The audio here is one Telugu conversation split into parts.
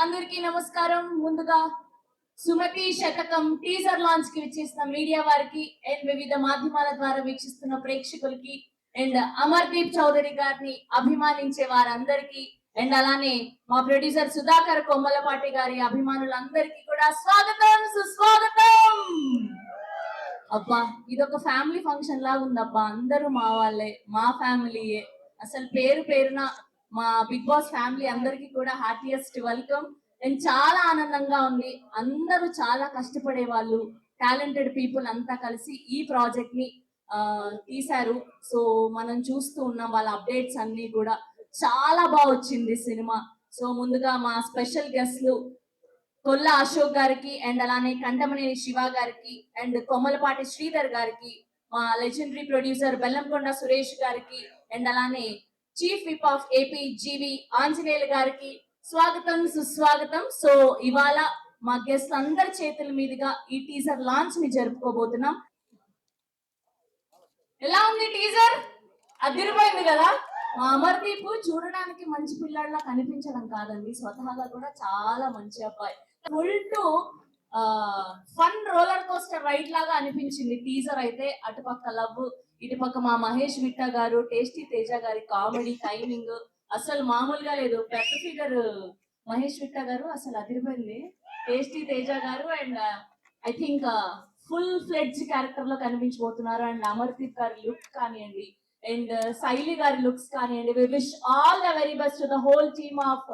అందరికీ నమస్కారం. ముందుగా సుమతి శతకం టీజర్ లాంచ్ కి విచ్చేసిన మీడియా వారికి అండ్ వివిధ మాధ్యమాల ద్వారా వీక్షిస్తున్న ప్రేక్షకులకి అండ్ అమర్దీప్ చౌదరి గారిని అభిమానించే వారందరికీ అండ్ అలానే మా ప్రొడ్యూసర్ సుధాకర్ కొమ్మలపాటి గారి అభిమానులందరికీ కూడా స్వాగతం, సుస్వాగతం. అబ్బా, ఇదొక ఫ్యామిలీ ఫంక్షన్ లాగా ఉందబ్బా. అందరూ మా వాళ్ళే, మా ఫ్యామిలీయే. అసలు పేరు పేరున మా బిగ్ బాస్ ఫ్యామిలీ అందరికీ కూడా హ్యాపీయెస్ట్ వెల్కమ్. అండ్ చాలా ఆనందంగా ఉంది. అందరూ చాలా కష్టపడే వాళ్ళు, టాలెంటెడ్ పీపుల్ అంతా కలిసి ఈ ప్రాజెక్ట్ ని తీశారు. సో మనం చూస్తూ ఉన్నాం వాళ్ళ అప్డేట్స్ అన్ని కూడా. చాలా బాగా వచ్చింది సినిమా. సో ముందుగా మా స్పెషల్ గెస్ట్లు కొల్ల అశోక్ గారికి అండ్ అలానే కంటమనేని శివ గారికి అండ్ కొమ్మలపాటి శ్రీధర్ గారికి, మా లెజెండరీ ప్రొడ్యూసర్ బెల్లంకొండ సురేష్ గారికి అండ్ అలానే చీఫ్ విప్ ఆఫ్ ఏపీ జీవి ఆంజనేయులు గారికి స్వాగతం, సుస్వాగతం. సో ఇవాళ మా గెస్ట్ అందరి చేతుల మీదుగా ఈ టీజర్ లాంచ్ ని జరుపుకోబోతున్నాం. ఎలా ఉంది టీజర్? అదిరిపోయింది కదా. మా అమర్దీప్ చూడడానికి మంచి పిల్లాడిలా కనిపించడం కాదండి, స్వతహాగా కూడా చాలా మంచి అబ్బాయి. Full to fun roller coaster ride లాగా అనిపించింది టీజర్ అయితే. అటుపక్క లవ్, ఇటుపక్క మా మహేష్ విట్ట గారు, టేస్టీ తేజ గారి కామెడీ టైమింగ్ అసలు మామూలుగా లేదు. పెద్ద ఫిగర్ మహేష్ విట్ట గారు అసలు అదిరిపోయింది. టేస్టీ తేజ గారు and I think full fledged character లో కనిపించబోతున్నారు. అండ్ అమర్దీప్ గారి లుక్ కానివ్వండి అండ్ శైలి గారి లుక్స్ కానివ్వండి. We wish all the very best to the whole team of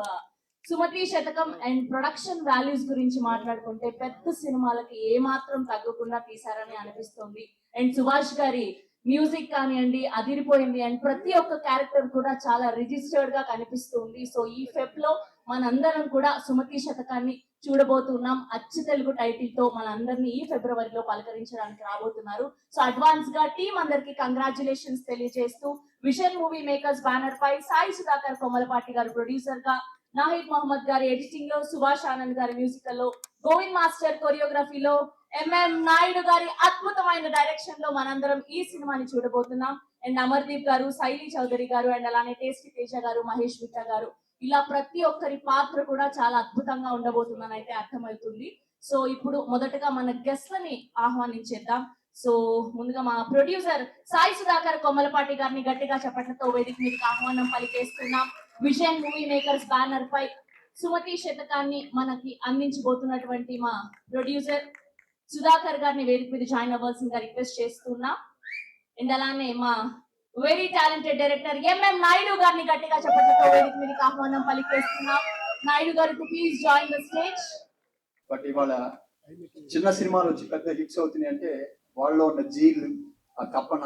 Sumathi Sathakam. And production values గురించి మాట్లాడుకుంటే పెద్ద సినిమాలకి ఏమాత్రం తగ్గకుండా తీశారని అనిపిస్తుంది. అండ్ సుభాష్ గారి మ్యూజిక్ కానివ్వండి అదిరిపోయింది. అండ్ ప్రతి ఒక్క క్యారెక్టర్ కూడా చాలా రిజిస్టర్డ్ గా కనిపిస్తుంది. సో ఈ ఫెబ్ లో మనందరం కూడా సుమతి శతకాన్ని చూడబోతున్నాం. అచ్చు తెలుగు టైటిల్ తో మనందరినీ ఈ ఫిబ్రవరిలో పలకరించడానికి రాబోతున్నారు. సో అడ్వాన్స్ గా టీమ్ అందరికి కంగ్రాచులేషన్స్ తెలియజేస్తూ విషన్ మూవీ మేకర్స్ బ్యానర్ పై సాయి సుధాకర్ కొమ్మలపాటి గారు ప్రొడ్యూసర్ గా, నాహిద్ మహమ్మద్ గారి ఎడిటింగ్ లో, సుభాష్ ఆనంద్ గారి మ్యూజికల్ లో, గోవింద్ మాస్టర్ కొరియోగ్రఫీలో, ఎంఎం నాయుడు గారి అద్భుతమైన డైరెక్షన్ లో మనందరం ఈ సినిమాని చూడబోతున్నాం. అండ్ అమర్దీప్ గారు, శైలి చౌదరి గారు అండ్ అలానే టేస్టీ తేజ గారు, మహేష్ విట్ట గారు, ఇలా ప్రతి ఒక్కరి పాత్ర కూడా చాలా అద్భుతంగా ఉండబోతుందని అయితే అర్థమవుతుంది. సో ఇప్పుడు మొదటగా మన గెస్ట్లని ఆహ్వానించేద్దాం. సో ముందుగా మా ప్రొడ్యూసర్ సాయి సుధాకర్ కొమ్మలపాటి గారిని గట్టిగా చప్పట్లతో వేదిక మీదకి ఆహ్వానం పలికేస్తున్నాం. విజన్ మూవీ మేకర్స్ బ్యానర్ పై సుమతి శతకాన్ని మనకి అందించబోతున్నటువంటి మా ప్రొడ్యూసర్ సుధాకర్ గారిని వేదిక మీద జాయిన్ అవ్వాల్సిందిగా రిక్వెస్ట్ చేస్తున్నా. అండ్ అలానే మా very talented director MM Naidu గారిని గట్టిగా చెప్పడంతో వేదిక మీదకి ఆహ్వానం పలికేస్తున్నాం. నాయుడు గారికి please join the stage. But ఇవాళ చిన్న సినిమాలు వచ్చి పెద్ద హిట్స్ అవుతున్నాయి అంటే వాళ్ళలో ఉన్న జీలు, ఆ తపన,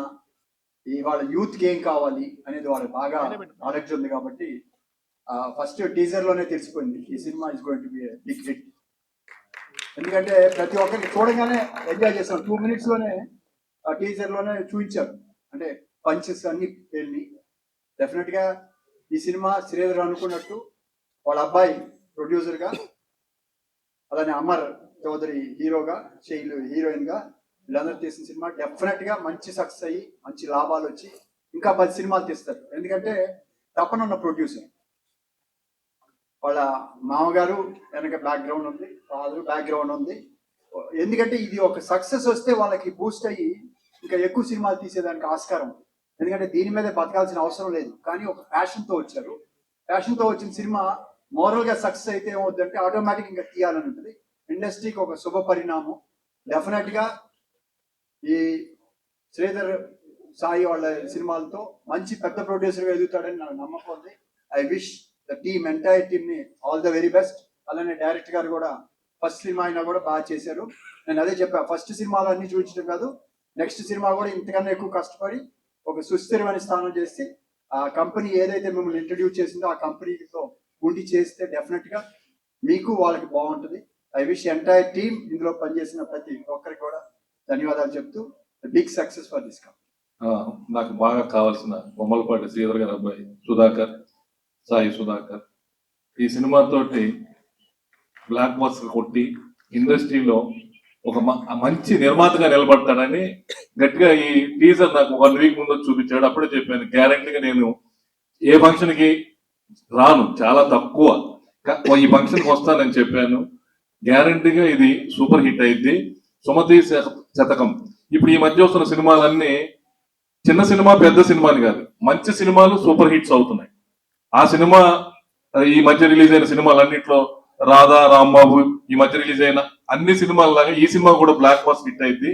ఇవాళ యూత్ కి ఏం కావాలి అనేది వాళ్ళకి బాగా నాలెడ్జ్ ఉంది. కాబట్టి ఫస్ట్ టీజర్ లోనే తెలిసిపోయింది ఈ cinema is going to be big hit. ఎందుకంటే ప్రతి ఒక్కరికి చూడగానే ఎంజాయ్ చేస్తాం. 2 minutes లోనే ఆ టీజర్ లోనే చూపించారు. అంటే పంచెస్ అన్ని వెళ్ళి డెఫినెట్ గా ఈ సినిమా శ్రీధర్ అనుకున్నట్టు వాళ్ళ అబ్బాయి ప్రొడ్యూసర్ గా, అలానే అమర్ చౌదరి హీరోగా, శైలు హీరోయిన్ గా, వీళ్ళందరూ తీసిన సినిమా డెఫినెట్ గా మంచి సక్సెస్ అయ్యి మంచి లాభాలు వచ్చి ఇంకా 10 సినిమాలు తీస్తారు. ఎందుకంటే తపన ఉన్న ప్రొడ్యూసర్. వాళ్ళ మామగారు వెనక బ్యాక్గ్రౌండ్ ఉంది, ఫాదర్ బ్యాక్గ్రౌండ్ ఉంది. ఎందుకంటే ఇది ఒక సక్సెస్ వస్తే వాళ్ళకి బూస్ట్ అయ్యి ఇంకా ఎక్కువ సినిమాలు తీసేదానికి ఆస్కారం. ఎందుకంటే దీని మీద బతకాల్సిన అవసరం లేదు. కానీ ఒక ప్యాషన్తో వచ్చారు. ప్యాషన్తో వచ్చిన సినిమా మోరల్ గా సక్సెస్ అయితే ఏమవుతుందంటే ఆటోమేటిక్ ఇంకా తీయాలని ఉంటుంది. ఇండస్ట్రీకి ఒక శుభ పరిణామం. డెఫినెట్ గా ఈ శ్రీధర్ సాయి వాళ్ళ సినిమాలతో మంచి పెద్ద ప్రొడ్యూసర్ గా ఎదుగుతాడని నాకు నమ్మకం ఉంది. I wish the team, entire team ని ఆల్ ద వెరీ బెస్ట్. అలానే డైరెక్టర్ గారు కూడా ఫస్ట్ సినిమా అయినా కూడా బాగా చేశారు. నేను అదే చెప్పా, ఫస్ట్ సినిమాలో అన్ని చూపించడం కాదు, నెక్స్ట్ సినిమా కూడా ఇంతకన్నా ఎక్కువ కష్టపడి ఒక సుస్థిరమైన స్థానం చేసి ఆ కంపెనీ ఏదైతే మిమ్మల్ని ఇంట్రడ్యూస్ చేసిందో ఆ కంపెనీతో ఉండి చేస్తే డెఫినెట్ గా మీకు వాళ్ళకి బాగుంటుంది. ఐ విష్ ఎంటైర్ టీమ్, ఇందులో పనిచేసిన ప్రతి ఒక్కరికి కూడా ధన్యవాదాలు చెప్తూ big success for this company. నాకు బాగా కావాల్సిన బొమ్మలపాటి శ్రీధర్ గారి అబ్బాయి సుధాకర్, సాయి సుధాకర్ ఈ సినిమాతోటి బ్లాక్ బస్టర్ కొట్టి ఇండస్ట్రీలో ఒక మంచి నిర్మాతగా నిలబడతాడని గట్టిగా ఈ టీజర్ నాకు 1 week ముందు చూపించాడు. అప్పుడే చెప్పాను గ్యారెంటీగా నేను ఏ ఫంక్షన్ కి రాను, చాలా తక్కువ. ఈ ఫంక్షన్కి వస్తానని చెప్పాను. గ్యారంటీగా ఇది సూపర్ హిట్ అయింది. సుమతి శతకం. ఇప్పుడు ఈ మధ్య వస్తున్న సినిమాలన్నీ చిన్న సినిమా పెద్ద సినిమాని కాదు, మంచి సినిమాలు సూపర్ హిట్స్ అవుతున్నాయి. ఆ సినిమా ఈ మధ్య రిలీజ్ అయిన సినిమాలన్నింటిలో రాధా, రాంబాబు ఈ మధ్య రిలీజ్ అయిన అన్ని సినిమాల్లాగా ఈ సినిమా కూడా బ్లాక్ బస్టర్ హిట్ అయింది.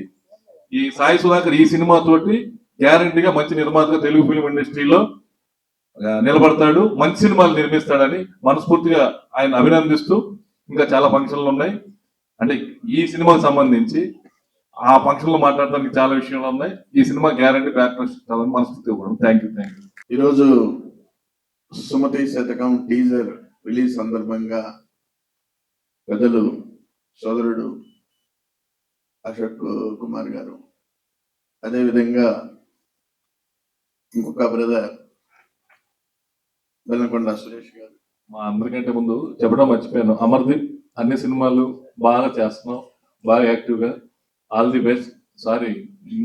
ఈ సాయి సుధాకర్ ఈ సినిమా తోటి గ్యారంటీగా మంచి నిర్మాతగా తెలుగు ఫిల్మ్ ఇండస్ట్రీలో నిలబడతాడు, మంచి సినిమాలు నిర్మిస్తాడని మనస్ఫూర్తిగా ఆయన అభినందిస్తూ, ఇంకా చాలా ఫంక్షన్లు ఉన్నాయి. అంటే ఈ సినిమాకి సంబంధించి ఆ ఫంక్షన్ లో మాట్లాడడానికి చాలా విషయాలు ఉన్నాయి. ఈ సినిమా గ్యారంటీ బ్యాక్ కావాలని మనస్ఫూర్తిగా. Thank you. ఈరోజు సుమతి శతకం టీజర్ రిలీజ్ సందర్భంగా పెద్దలు సోదరుడు అశోక్ కుమార్ గారు, అదేవిధంగా ఇంకొక బ్రదర్ బెల్లంకొండ సురేష్ గారు, మా అందరికంటే ముందు చెప్పడం మర్చిపోయాను, అమర్దీప్ అన్ని సినిమాలు బాగా చేస్తున్నావు, బాగా యాక్టివ్గా. All the best. సారీ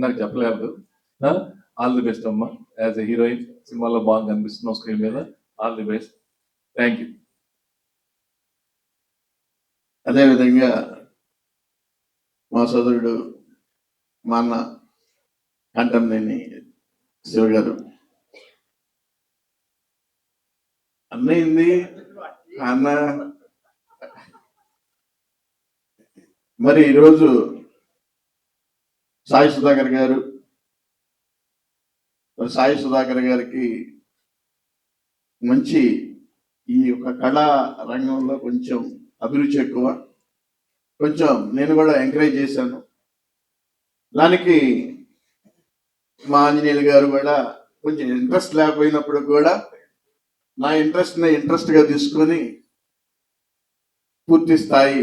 నాకు చెప్పలేదు. ఆల్ ది బెస్ట్ అమ్మా. యాజ్ ఎ హీరోయిన్ సినిమాలో బాగా కనిపిస్తున్నావు స్క్రీన్ మీద. All the best. Thank you. అదేవిధంగా మా సోదరుడు మా అన్న కంటంనేని శివ గారు. అన్నయింది అన్న. మరి ఈరోజు సాయి సుధాకర్ గారు, సాయి సుధాకర్ గారికి మంచి ఈ యొక్క కళా రంగంలో కొంచెం అభిరుచి ఎక్కువ. కొంచెం నేను కూడా ఎంకరేజ్ చేశాను. దానికి మా ఆంజనేయులు గారు కూడా కొంచెం ఇంట్రెస్ట్ లేకపోయినప్పుడు కూడా నా ఇంట్రెస్ట్గా తీసుకొని పూర్తి స్థాయి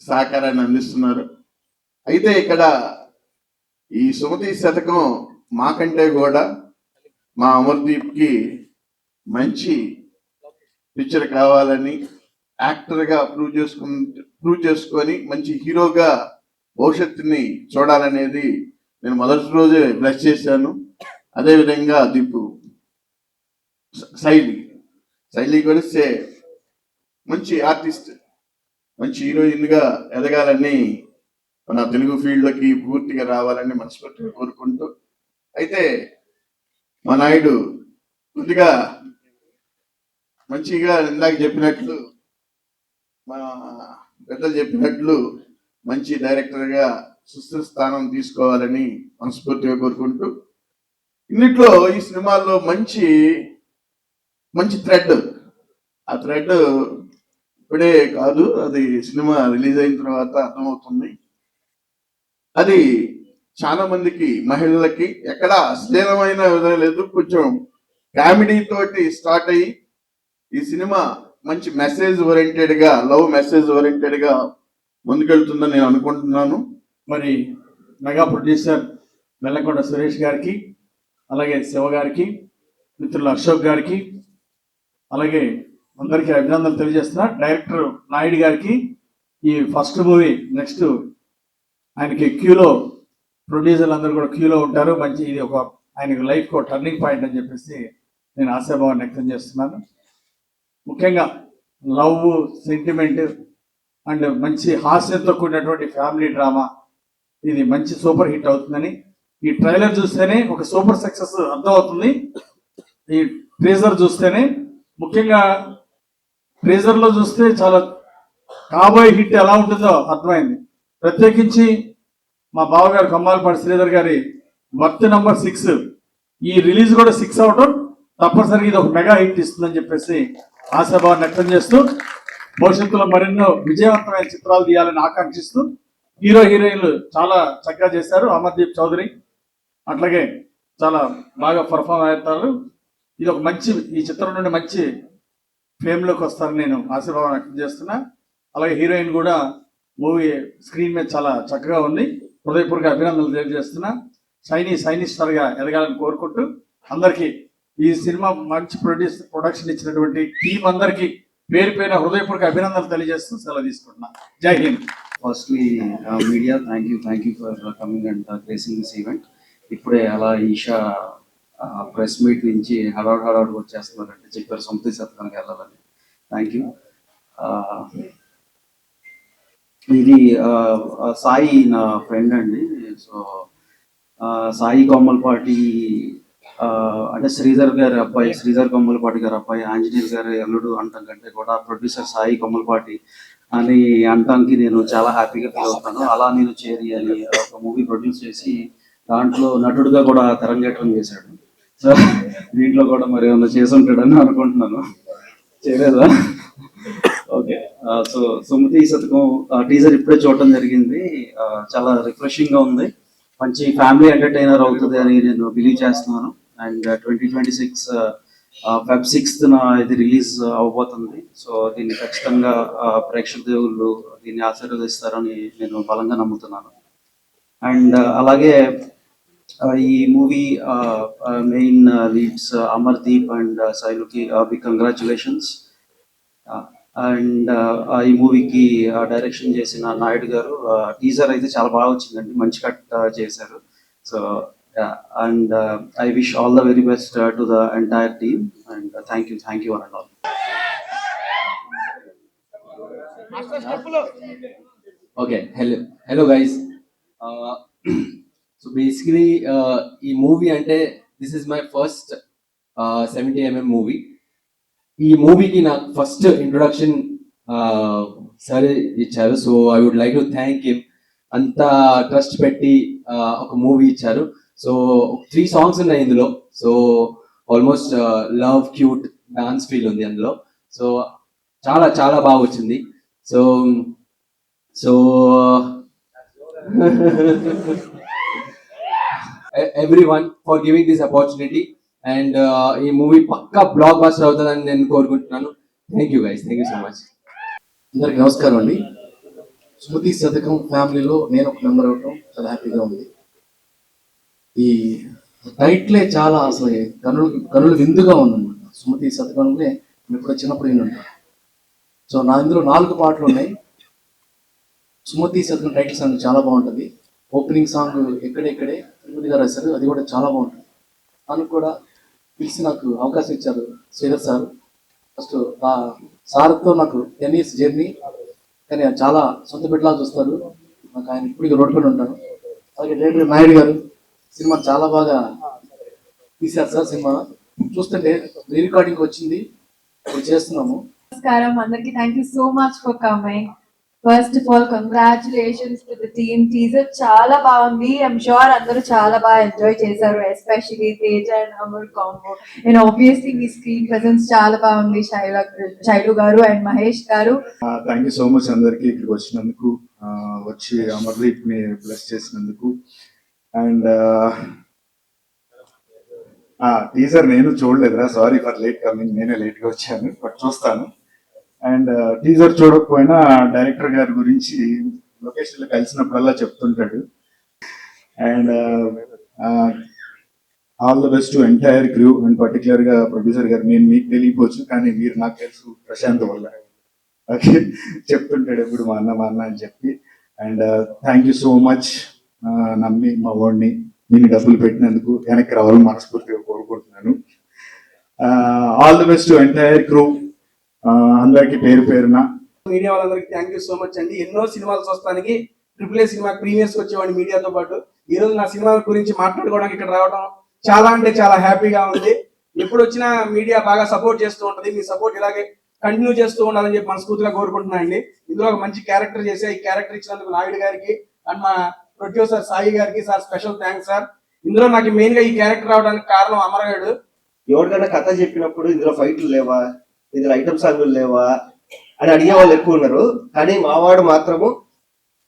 సహకారాన్ని అందిస్తున్నారు. అయితే ఇక్కడ ఈ సుమతి శతకం మాకంటే కూడా మా అమర్దీప్కి మంచి పిక్చర్ కావాలని, యాక్టర్గా ప్రూవ్ చేసుకొని మంచి హీరోగా భవిష్యత్తుని చూడాలనేది నేను మొదటి రోజే బ్లెస్ చేశాను. అదేవిధంగా దీపు శైలి కూడా మంచి ఆర్టిస్ట్, మంచి హీరోయిన్గా ఎదగాలని, మన తెలుగు ఫీల్డ్లోకి పూర్తిగా రావాలని మనస్ఫూర్తిగా కోరుకుంటూ, అయితే మా నాయుడు కొద్దిగా మంచిగా ఇందాక చెప్పినట్లు, మా పెద్దలు చెప్పినట్లు మంచి డైరెక్టర్గా సుస్థిర స్థానం తీసుకోవాలని మనస్ఫూర్తిగా కోరుకుంటూ, ఇన్నిట్లో ఈ సినిమాల్లో మంచి థ్రెడ్, ఆ థ్రెడ్ ఇప్పుడే కాదు, అది సినిమా రిలీజ్ అయిన తర్వాత అర్థమవుతుంది. అది చాలా మందికి, మహిళలకి ఎక్కడ అశ్లీలమైన విధంగా లేదు, కొంచెం కామెడీ తోటి స్టార్ట్ అయ్యి ఈ సినిమా మంచి మెసేజ్ ఓరియంటెడ్గా, లవ్ మెసేజ్ ఓరియంటెడ్గా ముందుకెళ్తుందని నేను అనుకుంటున్నాను. మరి మెగా ప్రొడ్యూసర్ బెల్లంకొండ సురేష్ గారికి, అలాగే శివ గారికి, మిత్రులు అశోక్ గారికి, అలాగే అందరికీ అభినందనలు తెలియజేస్తున్నా. డైరెక్టర్ నాయుడు గారికి ఈ ఫస్ట్ మూవీ, నెక్స్ట్ ఆయనకి క్యూలో, ప్రొడ్యూసర్లు అందరూ కూడా క్యూలో ఉంటారు. మంచి ఇది ఒక ఆయనకి లైఫ్ ఒక టర్నింగ్ పాయింట్ అని చెప్పేసి నేను ఆశాభావాన్ని వ్యక్తం చేస్తున్నాను. ముఖ్యంగా లవ్, సెంటిమెంట్ అండ్ మంచి హాస్యంతో కూడినటువంటి ఫ్యామిలీ డ్రామా, ఇది మంచి సూపర్ హిట్ అవుతుందని ఈ ట్రైలర్ చూస్తేనే ఒక సూపర్ సక్సెస్ అర్థమవుతుంది. ఈ ట్రేజర్ చూస్తేనే, ముఖ్యంగా ట్రేజర్లో చూస్తే చాలా కాబోయే హిట్ ఎలా ఉంటుందో అర్థమైంది. ప్రత్యేకించి మా బావగారు కమ్మాలపాటి శ్రీధర్ గారి బర్త్ నంబర్ 6, ఈ రిలీజ్ కూడా 6 అవటం తప్పనిసరిగా ఇది ఒక మెగా హిట్ ఇస్తుందని చెప్పేసి ఆశాభావాన్ని వ్యక్తం చేస్తూ, భవిష్యత్తులో మరెన్నో విజయవంతమైన చిత్రాలు తీయాలని ఆకాంక్షిస్తూ, హీరోయిన్లు చాలా చక్కగా చేశారు. అమర్దీప్ చౌదరి అట్లాగే చాలా బాగా పర్ఫామ్ అవుతారు. ఇది ఒక మంచి, ఈ చిత్రం నుండి మంచి ఫేమ్లోకి వస్తారని నేను ఆశీర్వాదం వ్యక్తం చేస్తున్నా. అలాగే హీరోయిన్ కూడా మూవీ స్క్రీన్ మీద చాలా చక్కగా ఉంది. హృదయపూర్వక అభినందనలు తెలియజేస్తున్నా. షైనీ స్టార్గా ఎదగాలని కోరుకుంటూ, అందరికీ ఈ సినిమా మంచి ప్రొడక్షన్ ఇచ్చినటువంటి టీం అందరికీ పేరు పేరున హృదయపూర్వక అభినందనలు తెలియజేస్తూ సెలవు తీసుకుంటున్నా. జై Hind. Firstly, media, thank you for coming and gracing this event. ఇప్పుడే అలా ఈషా ప్రెస్ మీట్ నుంచి హడావుడ్ వచ్చేస్తున్నారంటే చెప్పారు సుమతి శతకానికి వెళ్ళాలని. Thank you. ఇది సాయి నా ఫ్రెండ్ అండి. సో సాయి కొమ్మలపాటి అంటే శ్రీధర్ గారి అబ్బాయి, శ్రీధర్ కొమ్మలపాటి గారి అబ్బాయి, ఆంజనేయులు గారి అల్లుడు అంటాం కంటే కూడా ప్రొడ్యూసర్ సాయి కొమ్మలపాటి అని అంటానికి నేను చాలా హ్యాపీగా ఫీల్ అవుతాను. అలా నేను చేరి అని ఒక మూవీ ప్రొడ్యూస్ చేసి దాంట్లో నటుడుగా కూడా తెరంగేట్రం చేశాడు. సో దీంట్లో కూడా మరి ఏమన్నా చేసి ఉంటాడని అనుకుంటున్నాను. చేయలేదా? ఓకే. సో సుమతి శతకం టీజర్ ఇప్పుడే చూడటం జరిగింది. చాలా రిఫ్రెషింగ్ గా ఉంది. మంచి ఫ్యామిలీ ఎంటర్టైనర్ అవుతుంది అని నేను బిలీవ్ చేస్తున్నాను. అండ్ 2026 Feb 6th ఇది రిలీజ్ అవబోతుంది. సో దీన్ని ఖచ్చితంగా ప్రేక్షక దేవుళ్ళు దీన్ని ఆశీర్వదిస్తారని నేను బలంగా నమ్ముతున్నాను. అండ్ అలాగే ఈ movie main leads Amardeep and శైలుకి బిగ్ కంగ్రాచులేషన్స్. అండ్ ఈ మూవీకి డైరెక్షన్ చేసిన నాయుడు గారు టీజర్ అయితే చాలా బాగా వచ్చిందండి, మంచి కట్ చేశారు. So and I wish all the very best to the entire team and thank you one and all. Okay, hello guys. So basically, ఈ మూవీ అంటే this is my first 70mm movie. ఈ మూవీకి నాకు ఫస్ట్ ఇంట్రొడక్షన్ సరే ఇచ్చారు. So I would like to thank him. అంత ట్రస్ట్ పెట్టి ఒక మూవీ ఇచ్చారు. సో 3 సాంగ్స్ ఉన్నాయి ఇందులో. So almost love, cute, dance feel ఉంది అందులో. సో చాలా చాలా బాగా వచ్చింది. So everyone for giving this opportunity and ఈ మూవీ పక్కా బ్లాక్ బస్టర్ అవుతుందని నేను కోరుకుంటున్నాను. Thank you guys, thank you so much. అందరికి నమస్కారం అండి. సుమతి శతకం ఫ్యామిలీలో నేను ఒక మెంబర్ అవటం చాలా హ్యాపీగా ఉంది. ఈ టైటిలే చాలా అసలు కనులు విందుగా ఉందన్నమాట. సుమతి శతకంలోనే నేను ఇప్పుడు చిన్నప్పుడు ఉంటాను. సో నా ఇందులో 4 పాటలు ఉన్నాయి. సుమతి శతకం టైటిల్ సాంగ్ చాలా బాగుంటుంది. ఓపెనింగ్ సాంగ్ ఎక్కడెక్కడే తిరుమతి గారు రాశారు, అది కూడా చాలా బాగుంటుంది. దానికి కూడా పిలిచి నాకు అవకాశం ఇచ్చారు శ్రీధర్ సార్. ఫస్ట్ ఆ సార్తో నాకు 10 years జర్నీ, కానీ చాలా సొంత బిడ్డలా చూస్తారు. నాకు ఆయన ఇప్పటికీ రోడ్డు పడి ఉంటాను. అలాగే డైరెక్టర్ నాయుడు గారు సినిమా చాలా బాగా తీశారు సార్. సినిమా చూస్తుంటే రీ రికార్డింగ్ వచ్చింది, ఇప్పుడు చేస్తున్నాము. Namaskaram, Andarki. Thank you so much for coming. First of all, congratulations to the team. Teaser chala baagundi. I'm sure andaru chala baga enjoy chesaru, especially Teja and Amar combo. And obviously, me screen presence chala baagundi. Shailu garu and Mahesh garu. Thank you so much అందరికి ఇక్కడికి వచ్చినందుకు, వచ్చి అమర్దీప్ ని బ్లెస్ చేసినందుకు. అండ్ టీజర్ నేను చూడలేదురా, సారీ ఫర్ లేట్ కమింగ్, నేనే లేట్ గా వచ్చాను, బట్ చూస్తాను. అండ్ టీజర్ చూడకపోయినా డైరెక్టర్ గారి గురించి లొకేషన్ లో కలిసినప్పుడల్లా చెప్తుంటాడు. And all the best to entire crew and particular గా ప్రొడ్యూసర్ గారు. నేను మీకు తెలియపోవచ్చు, కానీ మీరు నాకు తెలుసు ప్రశాంత్ వల్ల. ఓకే, చెప్తుంటాడు ఎప్పుడు మా అన్న అని చెప్పి. And thank you so much, నమ్మి మా వాడిని నేను డబ్బులు పెట్టినందుకు వెనక్కి రావాలని మనస్ఫూర్తిగా కోరుకుంటున్నాను. All the best to entire crew, అందరికి పేరు పేరున. మీడియా వాళ్ళందరికీ థ్యాంక్ యూ సో మచ్ అండి. ఎన్నో సినిమాలు చూస్తానికి AAA సినిమా ప్రీమియర్స్ వచ్చేవాడిని మీడియాతో పాటు. ఈ రోజు నా సినిమా గురించి మాట్లాడుకోవడానికి ఇక్కడ రావడం చాలా అంటే చాలా హ్యాపీగా ఉంది. ఎప్పుడు వచ్చినా మీడియా బాగా సపోర్ట్ చేస్తూ ఉంటుంది. మీ సపోర్ట్ ఇలాగే కంటిన్యూ చేస్తూ ఉండాలని చెప్పి మనస్ఫూర్తిగా కోరుకుంటున్నాను అండి. ఇందులో ఒక మంచి క్యారెక్టర్ చేసే ఈ క్యారెక్టర్ ఇచ్చినందుకు నాయుడు గారికి అండ్ మా ప్రొడ్యూసర్ సాయి గారికి సార్ స్పెషల్ థ్యాంక్స్ సార్. ఇందులో నాకు మెయిన్ గా ఈ క్యారెక్టర్ రావడానికి కారణం అమరగాడు. ఎవరికైనా కథ చెప్పినప్పుడు ఇందులో ఫైట్లు లేవా, ఇందులో ఐటమ్ సాంగులు లేవా అని అడిగే వాళ్ళు ఎక్కువ ఉన్నారు. కానీ మావాడు మాత్రము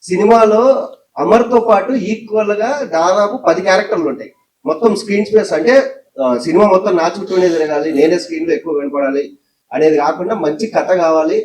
సినిమాలో అమర్తో పాటు ఈక్వల్ గా దాదాపు 10 క్యారెక్టర్లు ఉంటాయి. మొత్తం స్క్రీన్ స్పేస్ అంటే సినిమా మొత్తం నా చుట్టూనే తిరగాలి, నేనే స్క్రీన్ లో ఎక్కువ కనపడాలి అనేది కాకుండా మంచి కథ కావాలి,